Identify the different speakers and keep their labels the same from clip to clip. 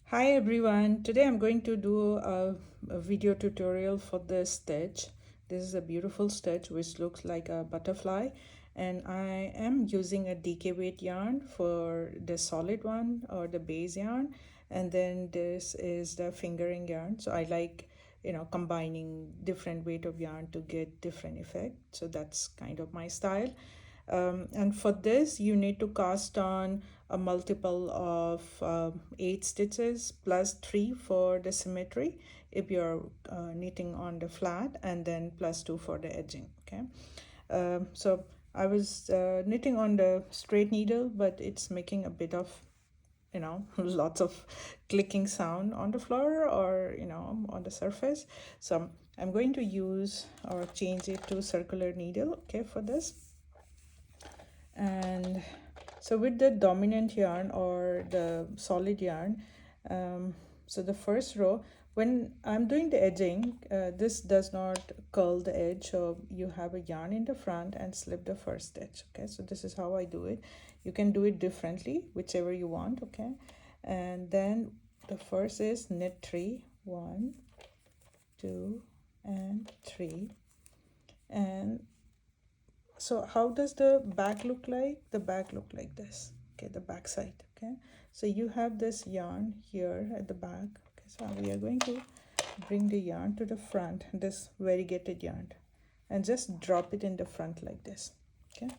Speaker 1: Hi everyone, today I'm going to do a video tutorial for this stitch. This is a beautiful stitch which looks like a butterfly, and I am using a DK weight yarn for the solid one or the base yarn, and then this is the fingering yarn. So I like combining different weight of yarn to get different effect. So that's kind of my style. And for this you need to cast on a multiple of 8 stitches plus 3 for the symmetry if you're knitting on the flat, and then plus 2 for the edging. Okay, so I was knitting on the straight needle, but it's making a bit of lots of clicking sound on the floor or on the surface. So I'm going to use or change it to circular needle, okay, for this. And so with the dominant yarn or the solid yarn, so the first row, when I'm doing the edging, this does not curl the edge, so you have a yarn in the front and slip the first stitch. Okay, so this is how I do it. You can do it differently, whichever you want. Okay, and then the first is knit 3, 1, 2, and 3. And so how does the back look like? The back look like this. Okay, the back side. Okay, so you have this yarn here at the back. Okay, so we are going to bring the yarn to the front, this variegated yarn, and just drop it in the front like this. Okay,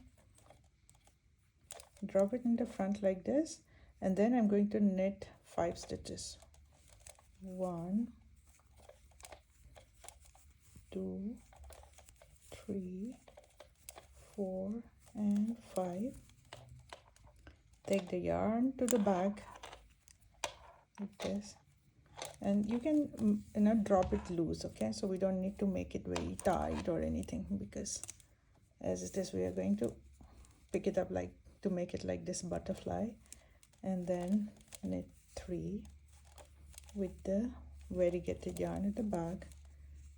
Speaker 1: drop it in the front like this, and then I'm going to knit 5 stitches. 1, 2, 3, 4, and 5. Take the yarn to the back like this, and you can drop it loose. Okay, so we don't need to make it very tight or anything, because as it is we are going to pick it up like to make it like this butterfly, and then knit 3 with the variegated yarn at the back,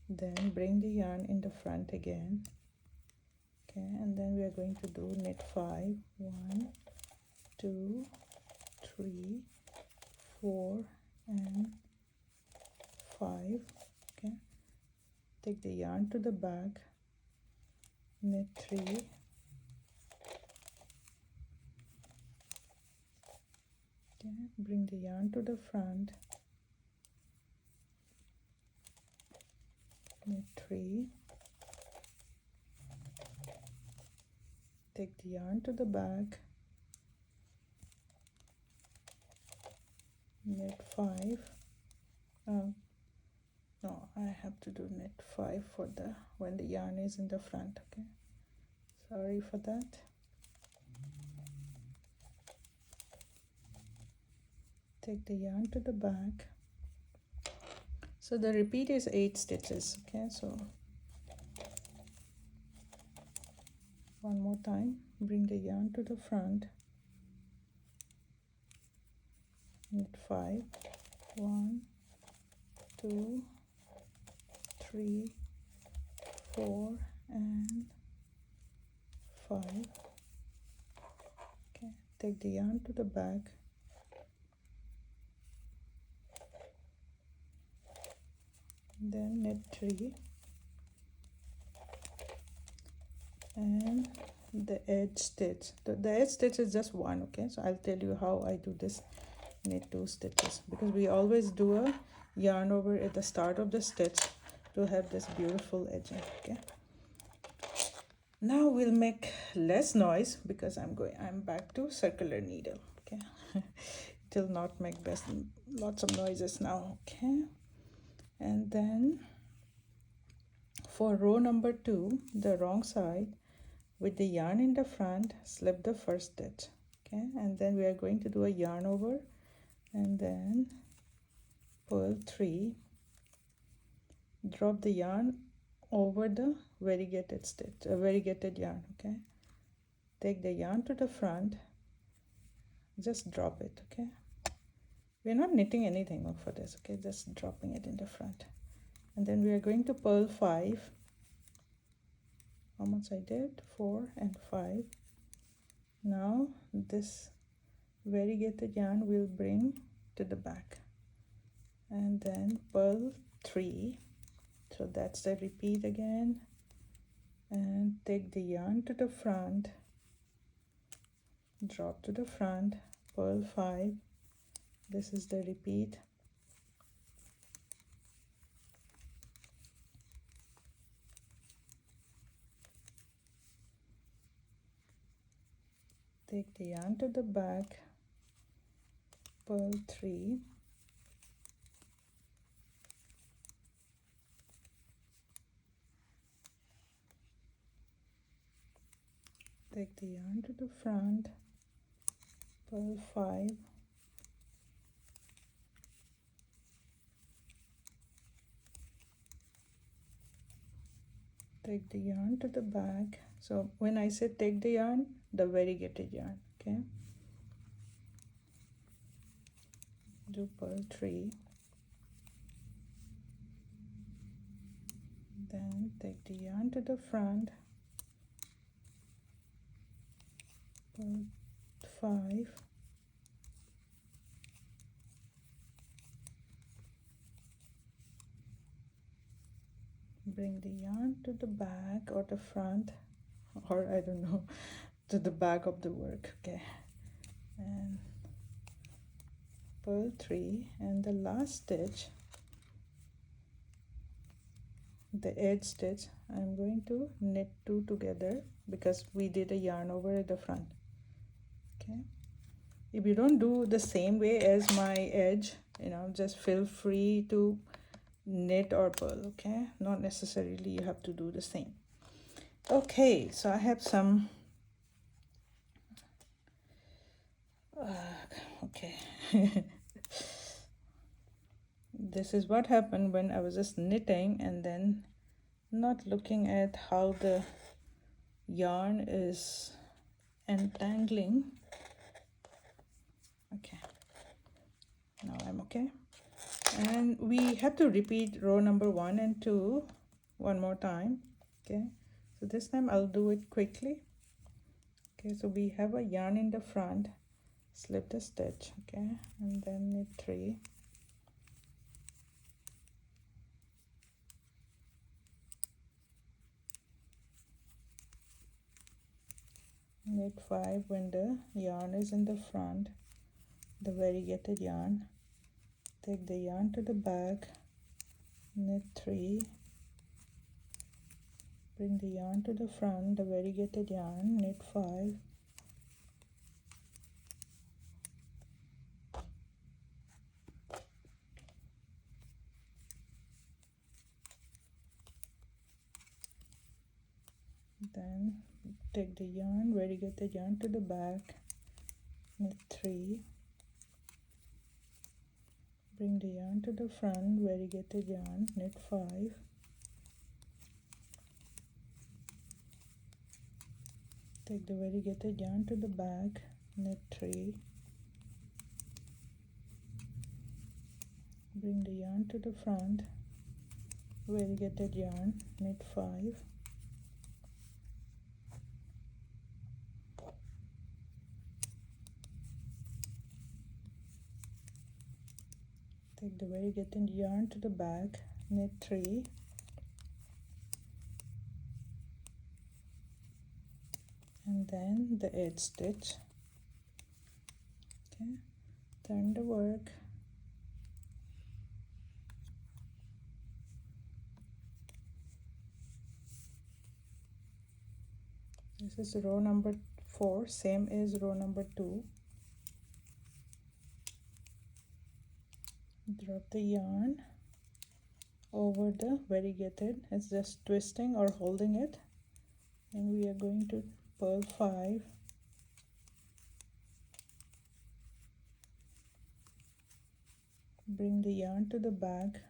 Speaker 1: then bring the yarn in the front again. Okay, and then we are going to do knit 5, 1, 2, 3, 4, and 5. Okay, take the yarn to the back, knit 3, okay, bring the yarn to the front, knit 3, take the yarn to the back, knit 5. No, I have to do knit 5 for the when the yarn is in the front. Okay, sorry for that. Take the yarn to the back. So the repeat is 8 stitches. Okay, so one more time, bring the yarn to the front, knit 5, 1, 2, 3, 4, and 5. Okay, take the yarn to the back, then knit 3, and the edge stitch. The edge stitch is just one. Okay, so I'll tell you how I do this. Knit 2 stitches, because we always do a yarn over at the start of the stitch to have this beautiful edging. Okay, now we'll make less noise because I'm back to circular needle. Okay, it will not make lots of noises now. Okay, and then for row number 2, the wrong side, with the yarn in the front, slip the first stitch. Okay, and then we are going to do a yarn over, and then purl 3, drop the yarn over the variegated stitch, variegated yarn. Okay, take the yarn to the front, just drop it. Okay, we're not knitting anything for this. Okay, just dropping it in the front, and then we are going to purl 5. How much I did? 4 and 5. Now this variegated yarn will bring to the back. purl 3. So that's the repeat again, and take the yarn to the front, drop to the front, purl 5. This is the repeat. Take the yarn to the back, purl 3, take the yarn to the front, purl 5, take the yarn to the back. So when I say take the yarn, the variegated yarn, okay, do purl 3, then take the yarn to the front, purl 5, bring the yarn to the back or the front, or I don't know, to the back of the work, okay, and purl 3, and the last stitch, the edge stitch, I'm going to knit 2 together because we did a yarn over at the front. Okay, if you don't do the same way as my edge, you know, just feel free to knit or purl, okay, not necessarily you have to do the same. Okay, so I have some okay. This is what happened when I was just knitting and then not looking at how the yarn is entangling. Okay, now I'm okay. And we have to repeat row number 1 and 2 one more time. Okay, so this time I'll do it quickly. Okay, so we have a yarn in the front, slip the stitch, okay, and then knit 3, knit 5 when the yarn is in the front, the variegated yarn, take the yarn to the back, knit 3, bring the yarn to the front, the variegated yarn, knit 5, then take the yarn, variegated yarn to the back, knit 3, bring the yarn to the front, variegated yarn, knit 5, take the variegated yarn to the back, knit 3, bring the yarn to the front, variegated yarn, knit 5, take the variegated yarn to the back, knit 3, and then the edge stitch. Okay, turn the work, this is row number 4, same as row number 2. Drop the yarn over the variegated, it's just twisting or holding it, and we are going to purl 5, bring the yarn to the back,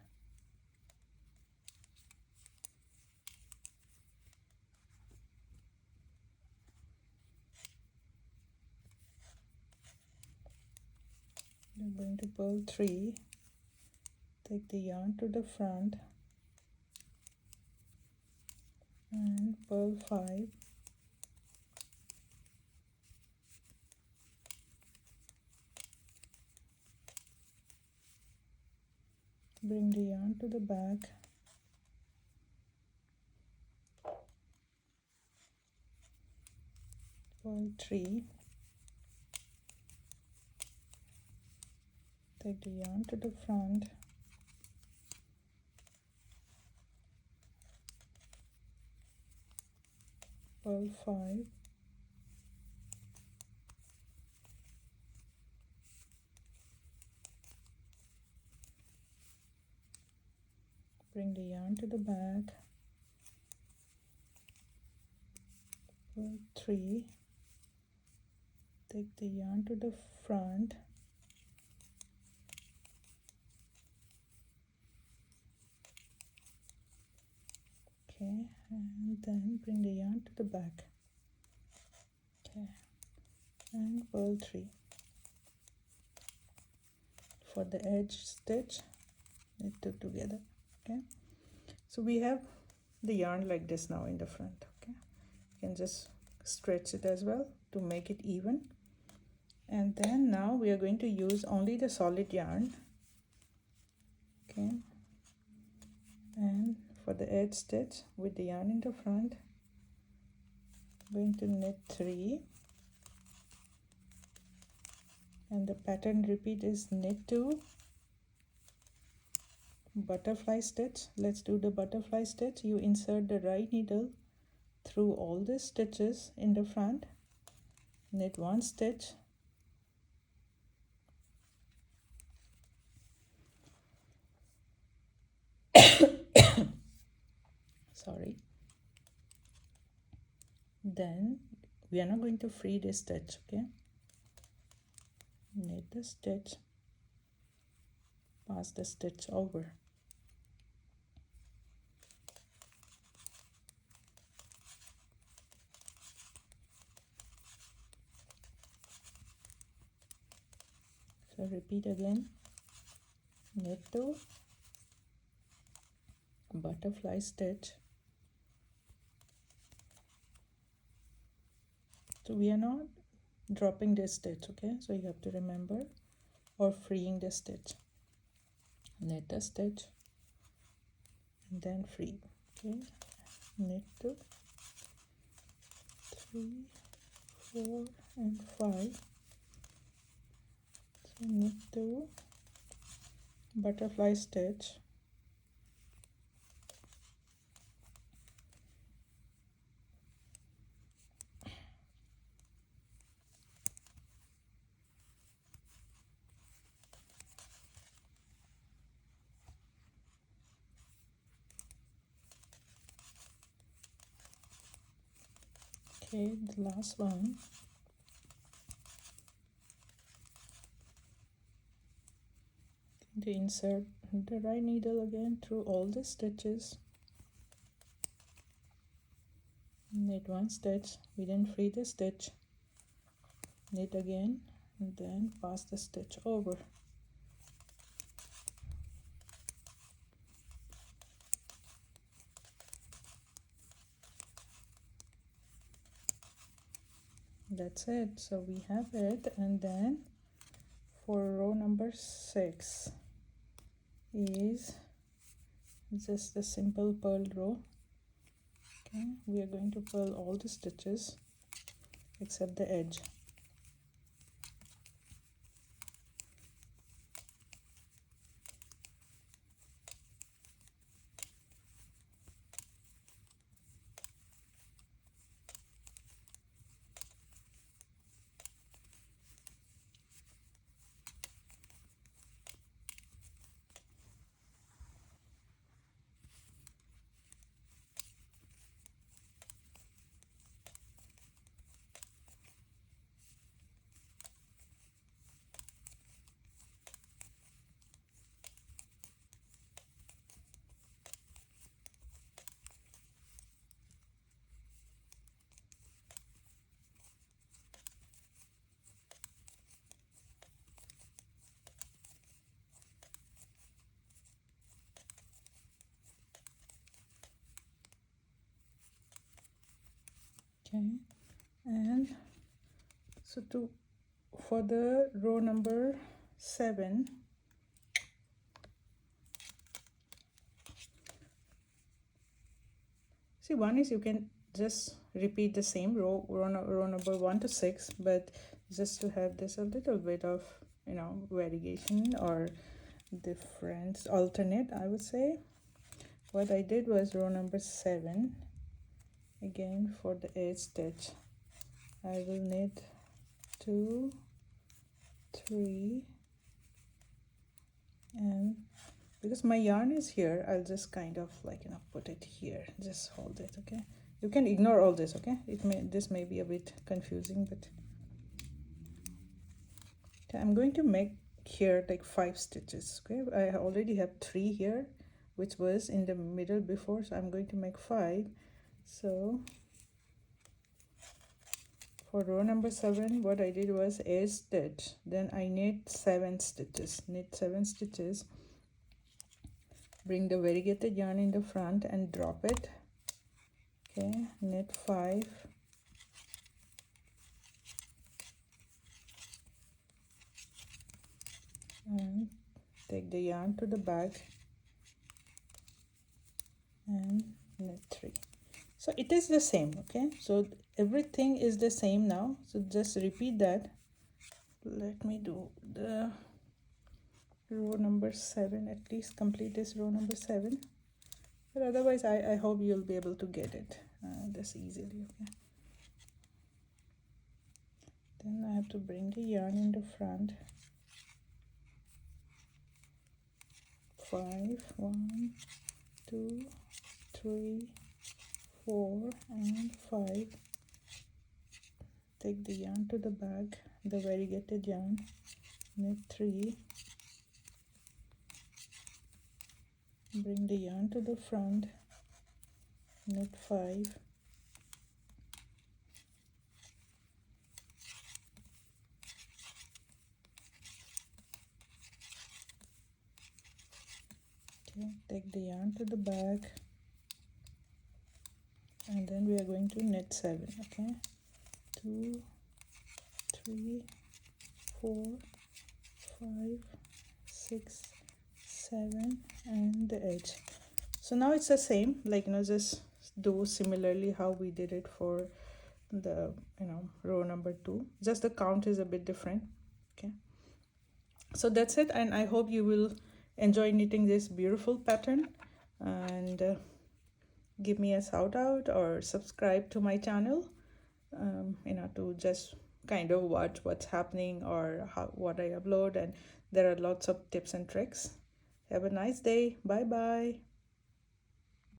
Speaker 1: we're going to purl 3, take the yarn to the front and purl 5, Bring the yarn to the back, purl 3, take the yarn to the front, purl 5, bring the yarn to the back, purl 3, take the yarn to the front, okay, and then bring the yarn to the back, okay, and purl 3. For the edge stitch, knit 2 together, okay. So we have the yarn like this now in the front, okay. You can just stretch it as well to make it even. And then now we are going to use only the solid yarn, okay, and for the edge stitch with the yarn in the front, I'm going to knit 3, and the pattern repeat is knit 2, butterfly stitch. Let's do the butterfly stitch. You insert the right needle through all the stitches in the front, knit 1 stitch, sorry, then we are not going to free this stitch, okay, knit the stitch, pass the stitch over, so repeat again, knit 2, butterfly stitch. So we are not dropping this stitch, okay, so you have to remember, or freeing the stitch, knit the stitch and then free, okay, knit 2, 3, 4 and 5, so knit 2, butterfly stitch, okay, the last one, to insert the right needle again through all the stitches, knit 1 stitch, we didn't free the stitch, knit again and then pass the stitch over, that's it. So we have it. And then for row number 6 is just a simple purl row, okay, we are going to purl all the stitches except the edge, okay. And so for the row number 7, See, one is you can just repeat the same row number 1 to 6, but just to have this a little bit of, you know, variation or difference, alternate, I would say. What I did was row number 7, again for the edge stitch, I will knit 2, 3, and because my yarn is here, I'll just kind of like, you know, put it here, just hold it. Okay, you can ignore all this. Okay, this may be a bit confusing, but okay, I'm going to make here like 5 stitches. Okay, I already have 3 here, which was in the middle before, so I'm going to make 5. So for row number 7, what I did was edge stitch, then I knit 7 stitches, bring the variegated yarn in the front and drop it. Okay, knit 5, and take the yarn to the back and knit 3. So it is the same. Okay, so everything is the same now, so just repeat that. Let me do the row number 7, at least complete this row number 7, but otherwise I hope you'll be able to get it this easily. Okay, then I have to bring the yarn in the front. 5, 1, 2, 3, 4, and 5. Take the yarn to the back, the variegated yarn, knit 3, bring the yarn to the front, knit 5, okay, take the yarn to the back, and then we are going to knit 7. Okay, 2, 3, 4, 5, 6, 7, and the edge. So now it's the same, like, you know, just do similarly how we did it for the, you know, row number 2, just the count is a bit different. Okay, so that's it, and I hope you will enjoy knitting this beautiful pattern, and give me a shout out or subscribe to my channel, you know, to just kind of watch what's happening or what I upload, and there are lots of tips and tricks. Have a nice day. Bye bye.